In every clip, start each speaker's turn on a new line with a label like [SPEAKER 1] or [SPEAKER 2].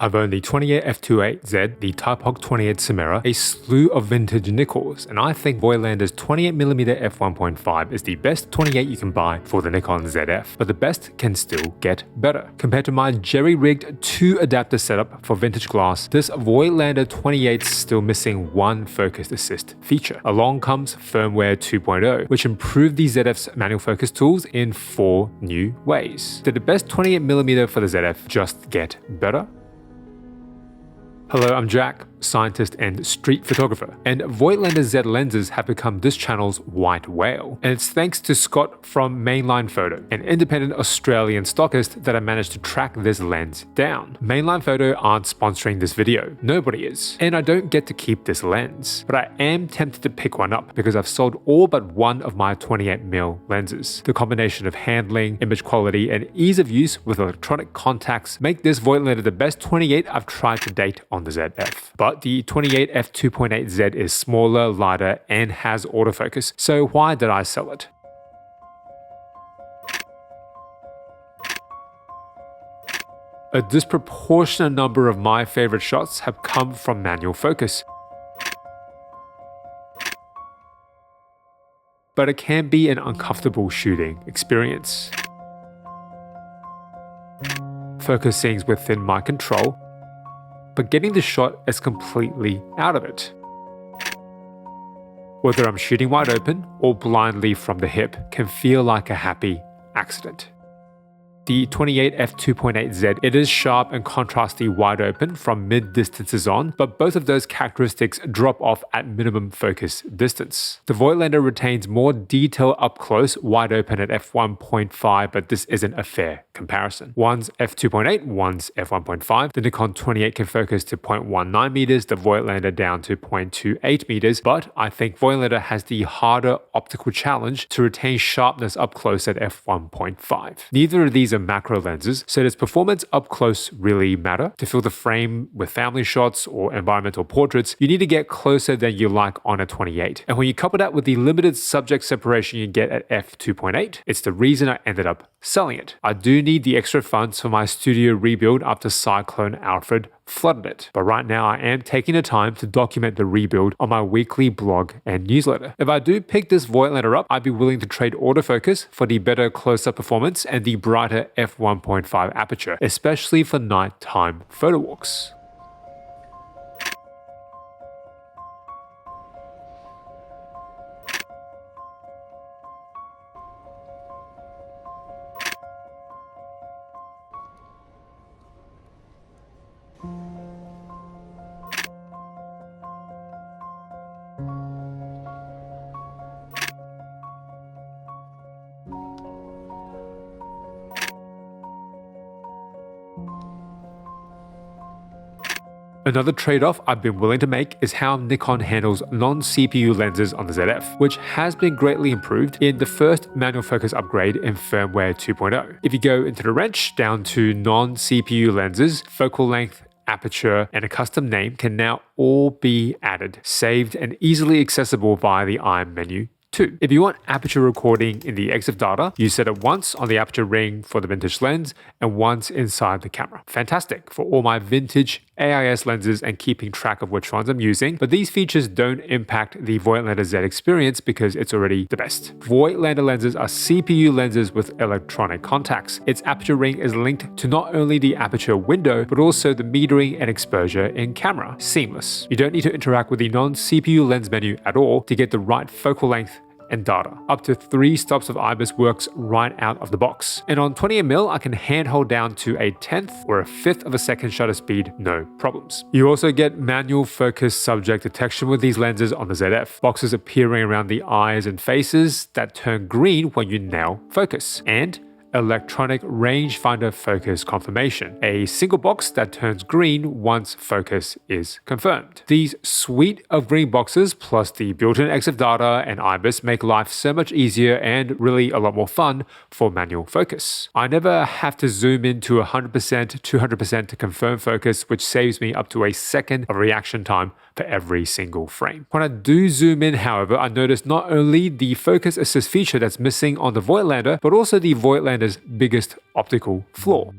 [SPEAKER 1] I've owned the 28 f2.8Z, the Thypoch 28 Simera, a slew of vintage Nikons, and I think Voigtlander's 28mm f1.5 is the best 28 you can buy for the Nikon ZF, but the best can still get better. Compared to my jerry-rigged 2-adapter setup for vintage glass, this Voigtlander 28's still missing one focus assist feature. Along comes Firmware 2.0, which improved the ZF's manual focus tools in 4 new ways. Did the best 28mm for the ZF just get better? Hello, I'm Jack, scientist and street photographer, and Voigtlander Z lenses have become this channel's white whale. And it's thanks to Scott from Mainline Photo, an independent Australian stockist, that I managed to track this lens down. Mainline Photo aren't sponsoring this video, nobody is, and I don't get to keep this lens, but I am tempted to pick one up because I've sold all but one of my 28mm lenses. The combination of handling, image quality, and ease of use with electronic contacts make this Voigtlander the best 28 I've tried to date on the ZF. But the 28 f2.8Z is smaller, lighter, and has autofocus, so why did I sell it? A disproportionate number of my favorite shots have come from manual focus, but it can be an uncomfortable shooting experience. Focusing's within my control, but getting the shot is completely out of it. Whether I'm shooting wide open or blindly from the hip can feel like a happy accident. The 28 f2.8Z, it is sharp and contrasty wide open from mid distances on, but both of those characteristics drop off at minimum focus distance. The Voigtlander retains more detail up close, wide open at f1.5, but this isn't a fair comparison. One's f2.8, one's f1.5. The Nikon 28 can focus to 0.19 meters, the Voigtlander down to 0.28 meters, but I think Voigtlander has the harder optical challenge to retain sharpness up close at f1.5. Neither of these are macro lenses, so does performance up close really matter? To fill the frame with family shots or environmental portraits, you need to get closer than you like on a 28. And when you couple that with the limited subject separation you get at f2.8, it's the reason I ended up selling it. I do need the extra funds for my studio rebuild after Cyclone Alfred flooded it, but right now I am taking the time to document the rebuild on my weekly blog and newsletter. If I do pick this Voigtlander up, I'd be willing to trade autofocus for the better close-up performance and the brighter f1.5 aperture, especially for nighttime photo walks. Another trade-off I've been willing to make is how Nikon handles non-CPU lenses on the ZF, which has been greatly improved in the first manual focus upgrade in Firmware 2.0. If you go into the wrench down to non-CPU lenses, focal length, aperture, and a custom name can now all be added, saved, and easily accessible via the IM menu too. If you want aperture recording in the EXIF data, you set it once on the aperture ring for the vintage lens and once inside the camera. Fantastic for all my vintage AIS lenses and keeping track of which ones I'm using, but these features don't impact the Voigtlander Z experience because it's already the best. Voigtlander lenses are CPU lenses with electronic contacts. Its aperture ring is linked to not only the aperture window, but also the metering and exposure in camera. Seamless. You don't need to interact with the non-CPU lens menu at all to get the right focal length and data. Up to 3 stops of IBIS works right out of the box. And on 28mm, I can hand hold down to a 1/10 or a 1/5 of a second shutter speed, no problems. You also get manual focus subject detection with these lenses on the ZF. Boxes appearing around the eyes and faces that turn green when you nail focus. And electronic rangefinder focus confirmation, a single box that turns green once focus is confirmed. These suite of green boxes plus the built-in EXIF data and IBIS make life so much easier and really a lot more fun for manual focus. I never have to zoom into 100%, 200% to confirm focus, which saves me up to a second of reaction time for every single frame. When I do zoom in, however, I notice not only the focus assist feature that's missing on the Voigtlander, but also the Voigtlander's biggest optical flaw.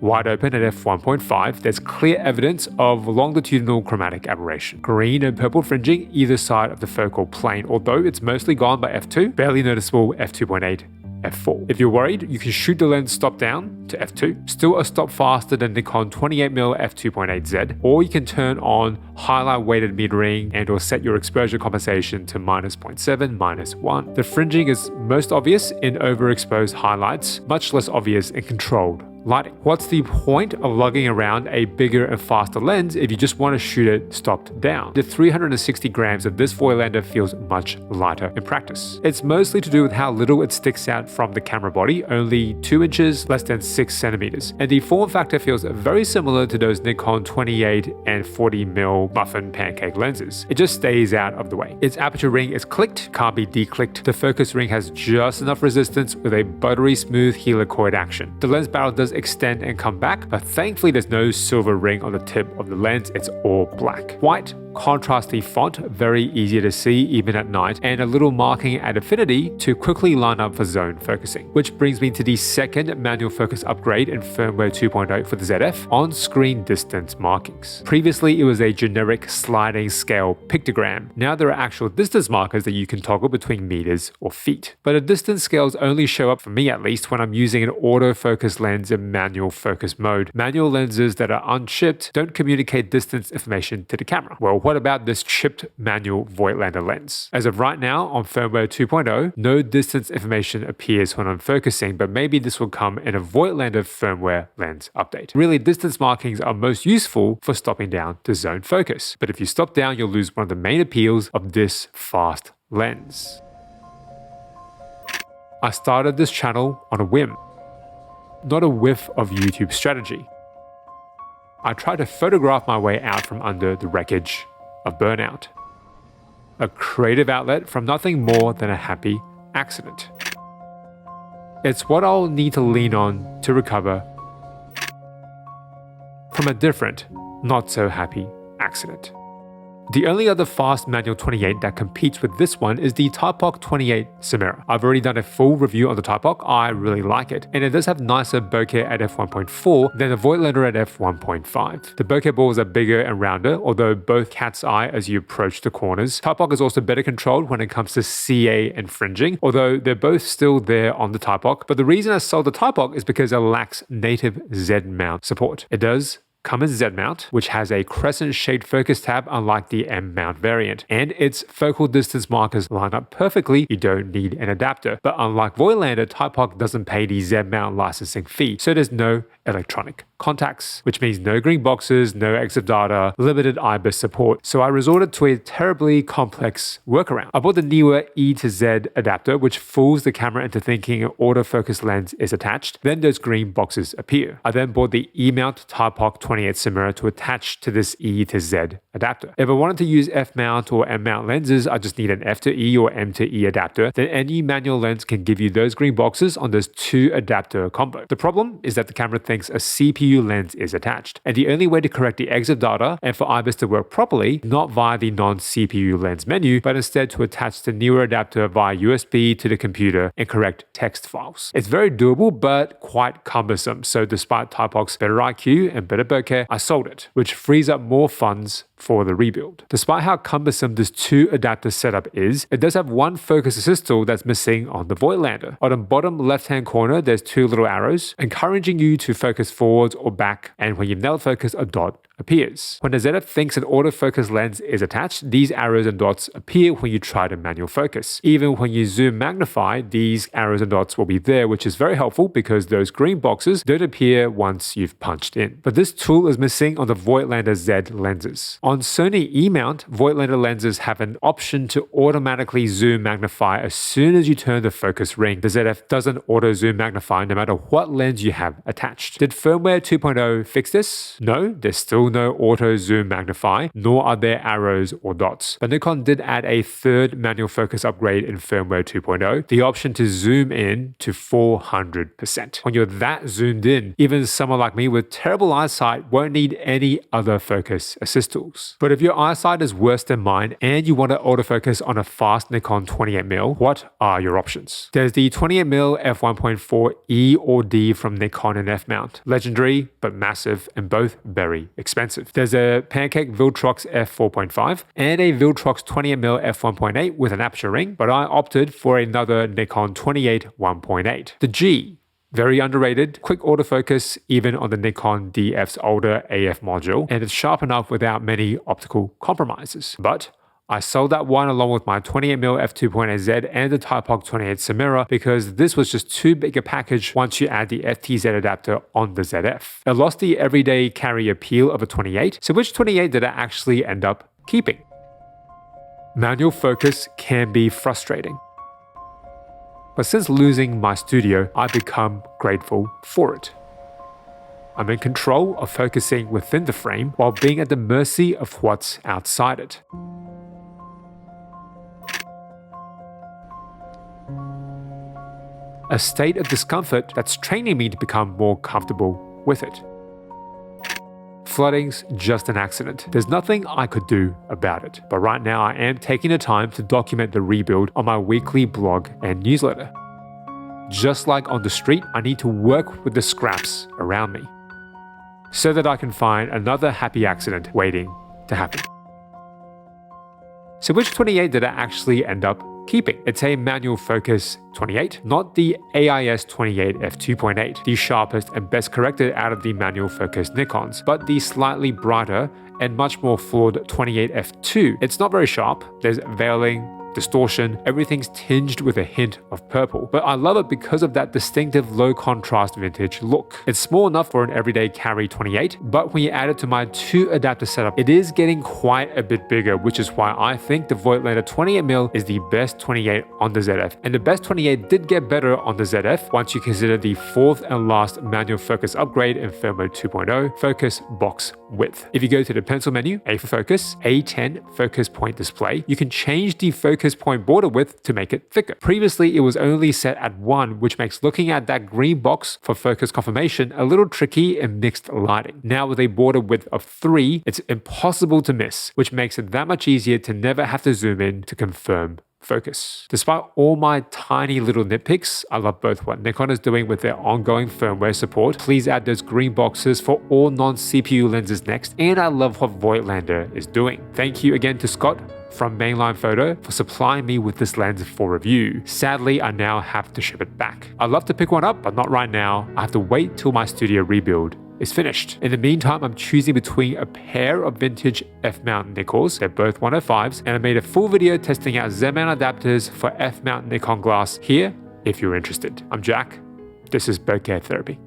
[SPEAKER 1] wide open at f1.5, there's clear evidence of longitudinal chromatic aberration. Green and purple fringing either side of the focal plane, although it's mostly gone by f2, barely noticeable f2.8, f4. If you're worried, you can shoot the lens stop down to f2, still a stop faster than Nikon 28mm f2.8Z, or you can turn on highlight weighted metering and or set your exposure compensation to -0.7, -1. The fringing is most obvious in overexposed highlights, much less obvious in controlled lighting. What's the point of lugging around a bigger and faster lens if you just want to shoot it stopped down? The 360 grams of this Voigtlander feels much lighter in practice. It's mostly to do with how little it sticks out from the camera body, only 2 inches, less than 6 centimeters. And the form factor feels very similar to those Nikon 28 and 40mm muffin pancake lenses. It just stays out of the way. Its aperture ring is clicked, can't be declicked. The focus ring has just enough resistance with a buttery smooth helicoid action. The lens barrel does extend and come back, but thankfully there's no silver ring on the tip of the lens, it's all black. White, contrasty font, very easy to see even at night, and a little marking at infinity to quickly line up for zone focusing. Which brings me to the second manual focus upgrade in Firmware 2.0 for the ZF, on-screen distance markings. Previously it was a generic sliding scale pictogram. Now there are actual distance markers that you can toggle between meters or feet. But the distance scales only show up, for me at least, when I'm using an autofocus lens in manual focus mode. Manual lenses that are unchipped don't communicate distance information to the camera. Well, what about this chipped manual Voigtlander lens? As of right now on Firmware 2.0, no distance information appears when I'm focusing, but maybe this will come in a Voigtlander firmware lens update. Really, distance markings are most useful for stopping down to zone focus. But if you stop down, you'll lose one of the main appeals of this fast lens. I started this channel on a whim, not a whiff of YouTube strategy. I tried to photograph my way out from under the wreckage of burnout. A creative outlet from nothing more than a happy accident. It's what I'll need to lean on to recover from a different, not so happy accident. The only other fast manual 28 that competes with this one is the Thypoch 28 Simera. I've already done a full review on the Thypoch. I really like it, and it does have nicer bokeh at f1.4 than the Voigtlander at f1.5. The bokeh balls are bigger and rounder, although both cat's eye as you approach the corners. Thypoch is also better controlled when it comes to CA and fringing, although they're both still there on the Thypoch. But the reason I sold the Thypoch is because it lacks native Z mount support. It does come as Z mount, which has a crescent-shaped focus tab unlike the M mount variant, and its focal distance markers line up perfectly. You don't need an adapter. But unlike Voigtlander, Thypoch doesn't pay the Z mount licensing fee, so there's no electronic contacts, which means no green boxes, no exif data, limited IBIS support. So I resorted to a terribly complex workaround. I bought the newer E to Z adapter, which fools the camera into thinking an autofocus lens is attached. Then those green boxes appear. I then bought the E mount Thypoch 28 Simera to attach to this E to Z adapter. If I wanted to use F mount or M mount lenses, I just need an F to E or M to E adapter. Then any manual lens can give you those green boxes on this 2 adapter combo. The problem is that the camera thinks a CPU lens is attached, and the only way to correct the exif data and for IBIS to work properly, not via the non-CPU lens menu, but instead to attach the newer adapter via USB to the computer and correct text files. It's very doable, but quite cumbersome. So despite Thypoch's better IQ and better bokeh, I sold it, which frees up more funds for the rebuild. Despite how cumbersome this 2 adapter setup is, it does have one focus assist tool that's missing on the Voigtlander. On the bottom left-hand corner, there's 2 little arrows, encouraging you to focus forwards or back, and when you nail focus, a dot appears. When the ZF thinks an autofocus lens is attached, these arrows and dots appear when you try to manual focus. Even when you zoom magnify, these arrows and dots will be there, which is very helpful because those green boxes don't appear once you've punched in. But this tool is missing on the Voigtlander Z lenses. On Sony E-mount, Voigtlander lenses have an option to automatically zoom magnify as soon as you turn the focus ring. The ZF doesn't auto zoom magnify no matter what lens you have attached. Did Firmware 2.0 fix this? No, there's still no auto zoom magnify, nor are there arrows or dots. But Nikon did add a 3rd manual focus upgrade in Firmware 2.0, the option to zoom in to 400%. When you're that zoomed in, even someone like me with terrible eyesight won't need any other focus assist tools. angles. But if your eyesight is worse than mine and you want to autofocus on a fast Nikon 28mm, what are your options? There's the 28mm f1.4 or D from Nikon and F-mount. Legendary, but massive, and both very expensive. There's a Pancake Viltrox f4.5 and a Viltrox 28mm f1.8 with an aperture ring, but I opted for another Nikon 28 1.8. The G, very underrated, quick autofocus even on the Nikon DF's older AF module, and it's sharp enough without many optical compromises. But I sold that one along with my 28mm f2.8Z and the Thypoch 28 Simera because this was just too big a package once you add the FTZ adapter on the ZF. It lost the everyday carry appeal of a 28, so which 28 did I actually end up keeping? Manual focus can be frustrating. But since losing my studio, I've become grateful for it. I'm in control of focusing within the frame while being at the mercy of what's outside it. A state of discomfort that's training me to become more comfortable with it. Flooding's just an accident. There's nothing I could do about it. But right now I am taking the time to document the rebuild on my weekly blog and newsletter. Just like on the street, I need to work with the scraps around me so that I can find another happy accident waiting to happen. So which 28 did I actually end up keeping? It's a manual focus 28, not the AIS 28 f2.8, the sharpest and best corrected out of the manual focus Nikons, but the slightly brighter and much more flawed 28 f2. It's not very sharp, there's veiling, distortion, everything's tinged with a hint of purple, but I love it because of that distinctive low contrast vintage look. It's small enough for an everyday carry 28, but when you add it to my 2 adapter setup, it is getting quite a bit bigger, which is why I think the Voigtlander 28mm is the best 28 on the ZF. And the best 28 did get better on the ZF once you consider the 4th and last manual focus upgrade in Firmware 2.0, focus box width. If you go to the pencil menu, A for focus, A10 focus point display, you can change the focus point border width to make it thicker. Previously, it was only set at 1, which makes looking at that green box for focus confirmation a little tricky in mixed lighting. Now with a border width of 3, it's impossible to miss, which makes it that much easier to never have to zoom in to confirm focus. Despite all my tiny little nitpicks, I love both what Nikon is doing with their ongoing firmware support. Please add those green boxes for all non-CPU lenses next, and I love what Voigtlander is doing. Thank you again to Scott from Mainline Photo for supplying me with this lens for review. Sadly, I now have to ship it back. I'd love to pick one up, but not right now. I have to wait till my studio rebuild is finished. In the meantime, I'm choosing between a pair of vintage F-mount Nikons. They're both 105s, and I made a full video testing out Z-mount adapters for F-mount Nikon glass here if you're interested. I'm Jack. This is Bokeh Therapy.